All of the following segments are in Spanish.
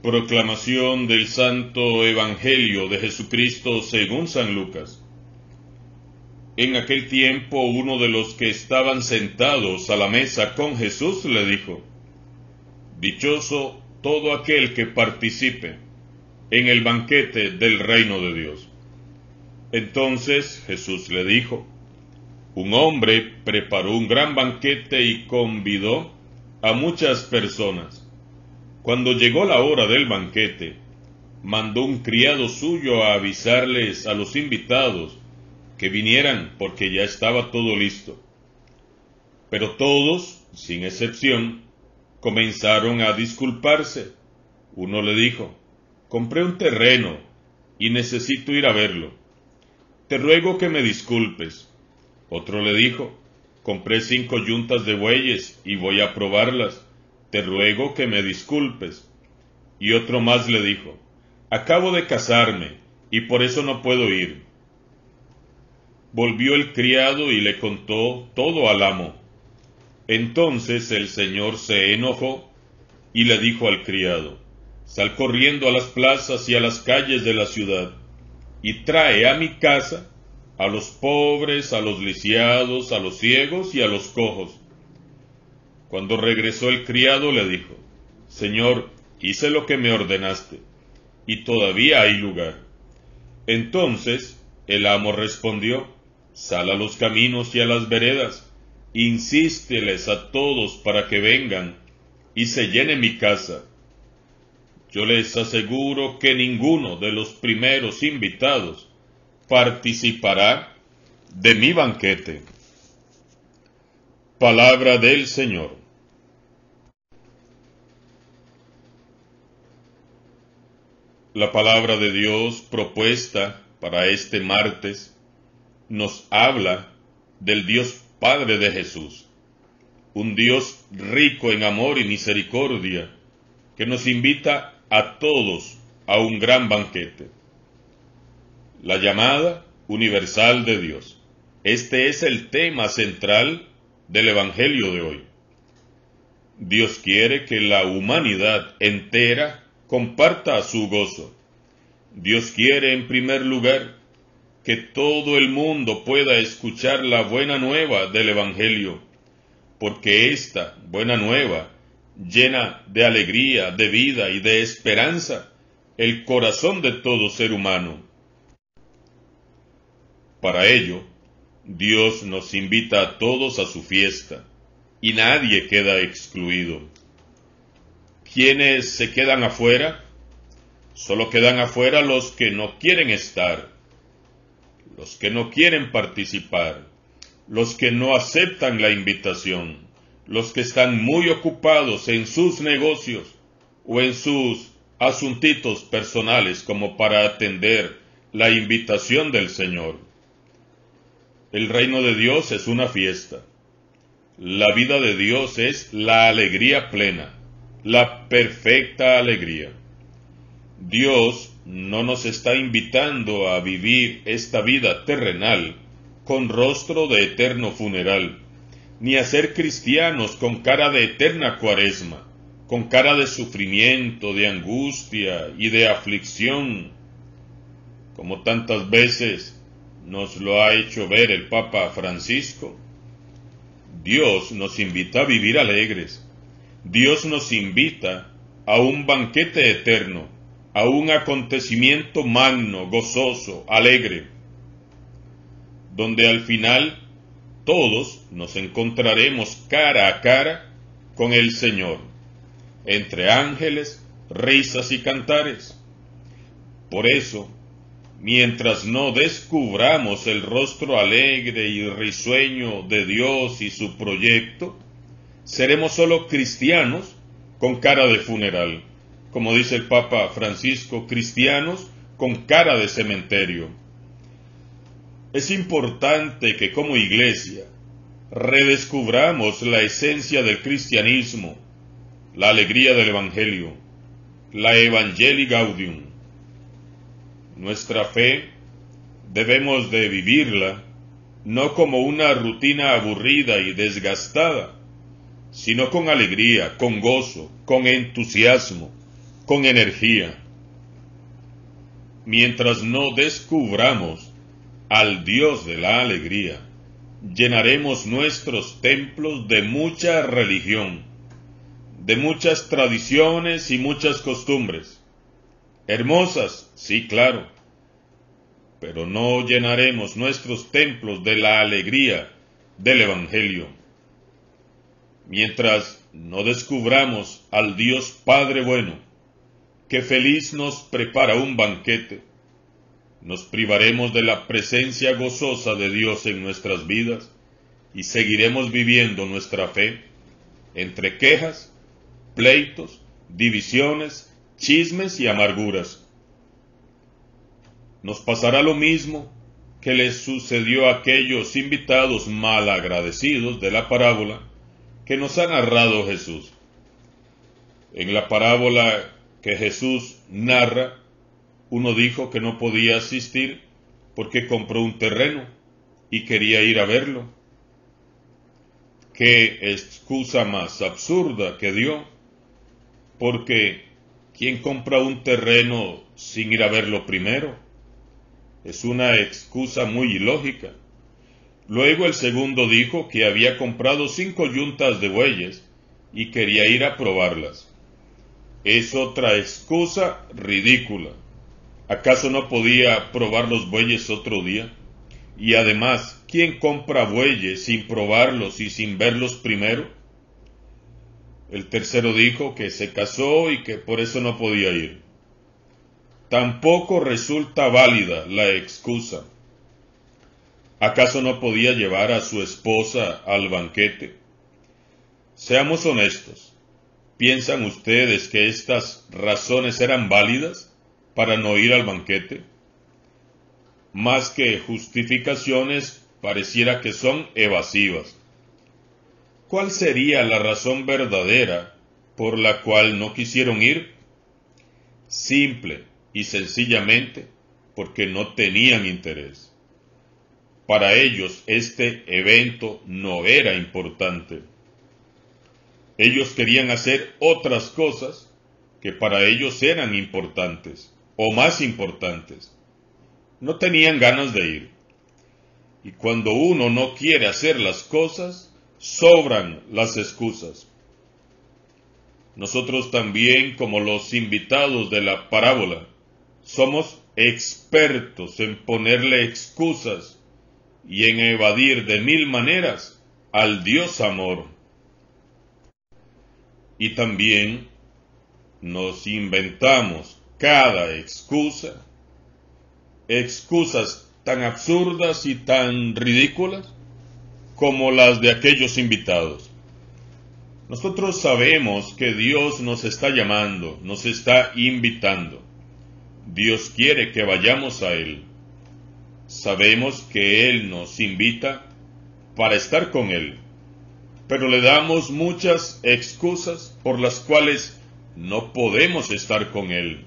Proclamación del Santo Evangelio de Jesucristo según San Lucas. En aquel tiempo uno de los que estaban sentados a la mesa con Jesús le dijo: Dichoso todo aquel que participe en el banquete del reino de Dios. Entonces Jesús le dijo: Un hombre preparó un gran banquete y convidó a muchas personas. Cuando llegó la hora del banquete, mandó un criado suyo a avisarles a los invitados que vinieran porque ya estaba todo listo. Pero todos, sin excepción, comenzaron a disculparse. Uno le dijo: Compré un terreno y necesito ir a verlo. Te ruego que me disculpes. Otro le dijo: Compré 5 yuntas de bueyes y voy a probarlas. Te ruego que me disculpes. Y otro más le dijo: Acabo de casarme y por eso no puedo ir. Volvió el criado y le contó todo al amo. Entonces el señor se enojó y le dijo al criado: Sal corriendo a las plazas y a las calles de la ciudad y trae a mi casa a los pobres, a los lisiados, a los ciegos y a los cojos. Cuando regresó el criado le dijo: Señor, hice lo que me ordenaste, y todavía hay lugar. Entonces el amo respondió: Sal a los caminos y a las veredas, insísteles a todos para que vengan, y se llene mi casa. Yo les aseguro que ninguno de los primeros invitados participará de mi banquete. Palabra del Señor. La palabra de Dios propuesta para este martes nos habla del Dios Padre de Jesús, un Dios rico en amor y misericordia, que nos invita a todos a un gran banquete. La llamada universal de Dios. Este es el tema central del Evangelio de hoy. Dios quiere que la humanidad entera comparta su gozo. Dios quiere, en primer lugar, que todo el mundo pueda escuchar la buena nueva del Evangelio, porque esta buena nueva llena de alegría, de vida y de esperanza el corazón de todo ser humano. Para ello, Dios nos invita a todos a su fiesta, y nadie queda excluido. ¿Quiénes se quedan afuera? Solo quedan afuera los que no quieren estar, los que no quieren participar, los que no aceptan la invitación, los que están muy ocupados en sus negocios o en sus asuntitos personales como para atender la invitación del Señor. El reino de Dios es una fiesta. La vida de Dios es la alegría plena, la perfecta alegría. Dios no nos está invitando a vivir esta vida terrenal con rostro de eterno funeral, ni a ser cristianos con cara de eterna cuaresma, con cara de sufrimiento, de angustia y de aflicción, como tantas veces nos lo ha hecho ver el Papa Francisco. Dios nos invita a vivir alegres. Dios nos invita a un banquete eterno, a un acontecimiento magno, gozoso, alegre, donde al final todos nos encontraremos cara a cara con el Señor, entre ángeles, risas y cantares. Por eso, mientras no descubramos el rostro alegre y risueño de Dios y su proyecto, seremos solo cristianos con cara de funeral, como dice el Papa Francisco, cristianos con cara de cementerio. Es importante que como iglesia redescubramos la esencia del cristianismo, la alegría del Evangelio, la Evangelii Gaudium. Nuestra fe debemos de vivirla no como una rutina aburrida y desgastada, sino con alegría, con gozo, con entusiasmo, con energía. Mientras no descubramos al Dios de la alegría, llenaremos nuestros templos de mucha religión, de muchas tradiciones y muchas costumbres. Hermosas, sí, claro, pero no llenaremos nuestros templos de la alegría del Evangelio. Mientras no descubramos al Dios Padre bueno, que feliz nos prepara un banquete, nos privaremos de la presencia gozosa de Dios en nuestras vidas y seguiremos viviendo nuestra fe entre quejas, pleitos, divisiones, chismes y amarguras. Nos pasará lo mismo que les sucedió a aquellos invitados malagradecidos de la parábola que nos ha narrado Jesús. En la parábola que Jesús narra, uno dijo que no podía asistir porque compró un terreno y quería ir a verlo. ¿Qué excusa más absurda que dio? Porque ¿quién compra un terreno sin ir a verlo primero? Es una excusa muy ilógica. Luego el segundo dijo que había comprado 5 yuntas de bueyes y quería ir a probarlas. Es otra excusa ridícula. ¿Acaso no podía probar los bueyes otro día? Y además, ¿quién compra bueyes sin probarlos y sin verlos primero? El tercero dijo que se casó y que por eso no podía ir. Tampoco resulta válida la excusa. ¿Acaso no podía llevar a su esposa al banquete? Seamos honestos. ¿Piensan ustedes que estas razones eran válidas para no ir al banquete? Más que justificaciones, pareciera que son evasivas. ¿Cuál sería la razón verdadera por la cual no quisieron ir? Simple y sencillamente porque no tenían interés. Para ellos este evento no era importante. Ellos querían hacer otras cosas que para ellos eran importantes o más importantes. No tenían ganas de ir. Y cuando uno no quiere hacer las cosas, sobran las excusas. Nosotros también, como los invitados de la parábola, somos expertos en ponerle excusas y en evadir de 1000 maneras al Dios amor. Y también nos inventamos cada excusa, excusas tan absurdas y tan ridículas como las de aquellos invitados. Nosotros sabemos que Dios nos está llamando, nos está invitando. Dios quiere que vayamos a Él. Sabemos que Él nos invita para estar con Él, pero le damos muchas excusas por las cuales no podemos estar con Él.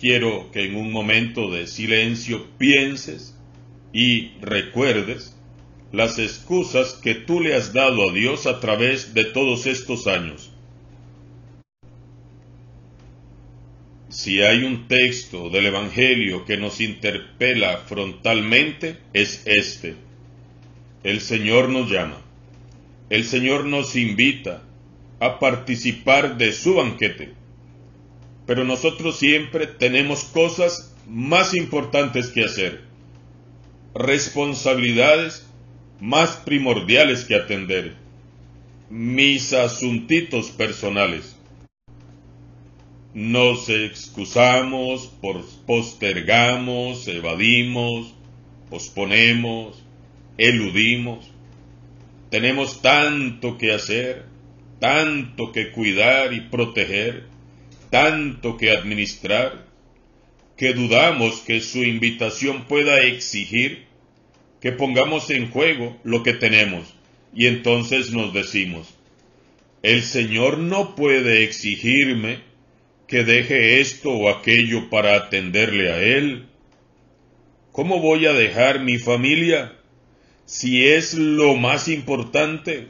Quiero que en un momento de silencio pienses y recuerdes las excusas que tú le has dado a Dios a través de todos estos años. Si hay un texto del Evangelio que nos interpela frontalmente, es este. El Señor nos llama. El Señor nos invita a participar de su banquete. Pero nosotros siempre tenemos cosas más importantes que hacer. Responsabilidades más primordiales que atender. Mis asuntitos personales. Nos excusamos, postergamos, evadimos, posponemos, eludimos. Tenemos tanto que hacer, tanto que cuidar y proteger, tanto que administrar, que dudamos que su invitación pueda exigir que pongamos en juego lo que tenemos, y entonces nos decimos, el Señor no puede exigirme que deje esto o aquello para atenderle a Él. ¿Cómo voy a dejar mi familia si es lo más importante?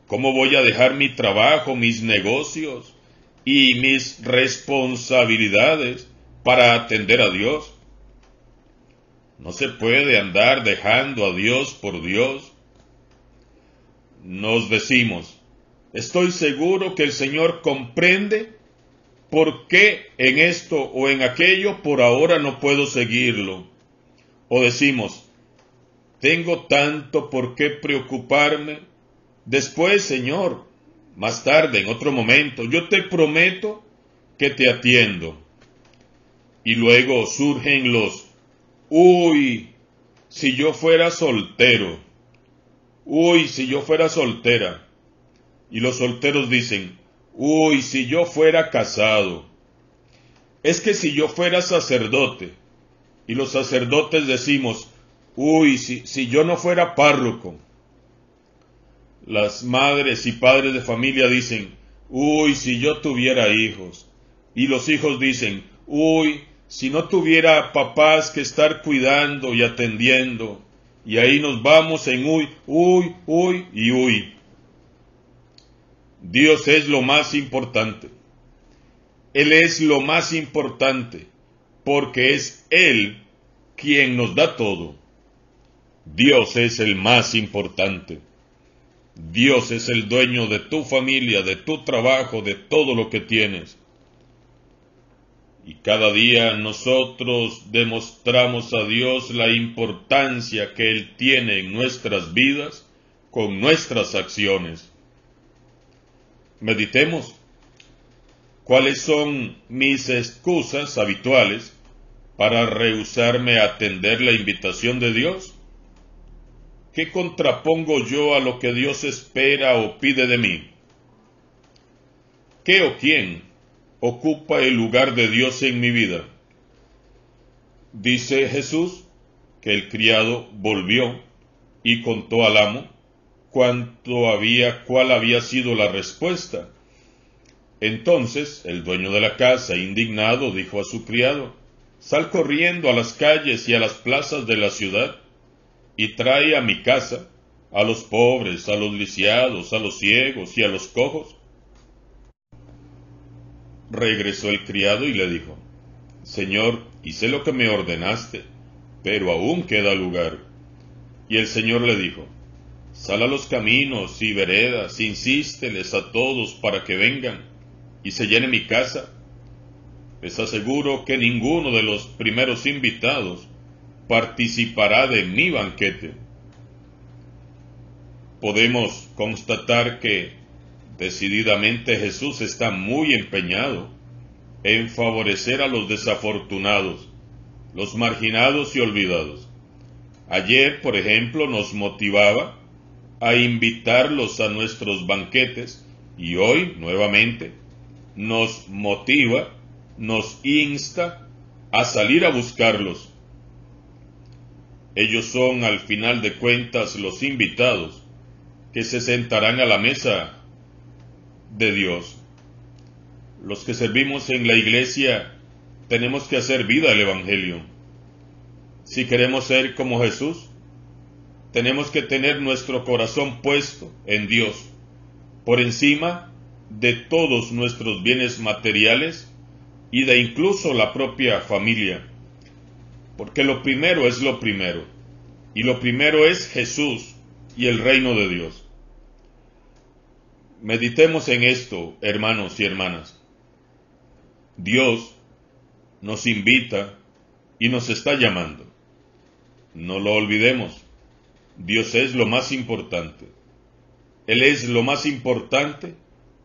¿Cómo voy a dejar mi trabajo, mis negocios, y mis responsabilidades para atender a Dios. No se puede andar dejando a Dios por Dios. Nos decimos, estoy seguro que el Señor comprende por qué en esto o en aquello por ahora no puedo seguirlo. O decimos, tengo tanto por qué preocuparme. Después, Señor, más tarde, en otro momento, yo te prometo que te atiendo. Y luego surgen los, uy, si yo fuera soltero. Uy, si yo fuera soltera. Y los solteros dicen, uy, si yo fuera casado. Es que si yo fuera sacerdote. Y los sacerdotes decimos, uy, si yo no fuera párroco. Las madres y padres de familia dicen, uy, si yo tuviera hijos. Y los hijos dicen, uy, si no tuviera papás que estar cuidando y atendiendo. Y ahí nos vamos en uy, uy, uy y uy. Dios es lo más importante. Él es lo más importante, porque es Él quien nos da todo. Dios es el más importante. Dios es el dueño de tu familia, de tu trabajo, de todo lo que tienes. Y cada día nosotros demostramos a Dios la importancia que Él tiene en nuestras vidas con nuestras acciones. Meditemos. ¿Cuáles son mis excusas habituales para rehusarme a atender la invitación de Dios? ¿Qué contrapongo yo a lo que Dios espera o pide de mí? ¿Qué o quién ocupa el lugar de Dios en mi vida? Dice Jesús que el criado volvió y contó al amo cuál había sido la respuesta. Entonces el dueño de la casa, indignado, dijo a su criado, sal corriendo a las calles y a las plazas de la ciudad, y trae a mi casa a los pobres, a los lisiados, a los ciegos y a los cojos. Regresó el criado y le dijo, Señor, hice lo que me ordenaste, pero aún queda lugar. Y el Señor le dijo, sal a los caminos y veredas, insísteles a todos para que vengan y se llene mi casa. Les aseguro que ninguno de los primeros invitados participará de mi banquete. Podemos constatar que decididamente Jesús está muy empeñado en favorecer a los desafortunados, los marginados y olvidados. Ayer, por ejemplo, nos motivaba a invitarlos a nuestros banquetes y hoy, nuevamente, nos motiva, nos insta a salir a buscarlos. Ellos son, al final de cuentas, los invitados que se sentarán a la mesa de Dios. Los que servimos en la iglesia tenemos que hacer vida el Evangelio. Si queremos ser como Jesús, tenemos que tener nuestro corazón puesto en Dios, por encima de todos nuestros bienes materiales y de incluso la propia familia. Porque lo primero es lo primero, y lo primero es Jesús y el reino de Dios. Meditemos en esto, hermanos y hermanas. Dios nos invita y nos está llamando. No lo olvidemos. Dios es lo más importante. Él es lo más importante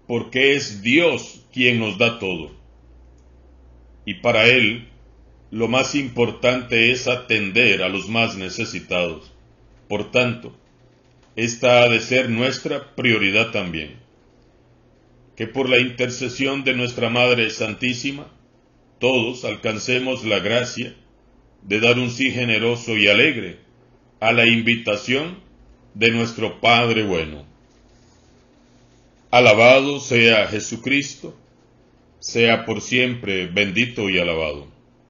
porque es Dios quien nos da todo. Y para Él, lo más importante es atender a los más necesitados. Por tanto, esta ha de ser nuestra prioridad también. Que por la intercesión de nuestra Madre Santísima, todos alcancemos la gracia de dar un sí generoso y alegre a la invitación de nuestro Padre bueno. Alabado sea Jesucristo, sea por siempre bendito y alabado.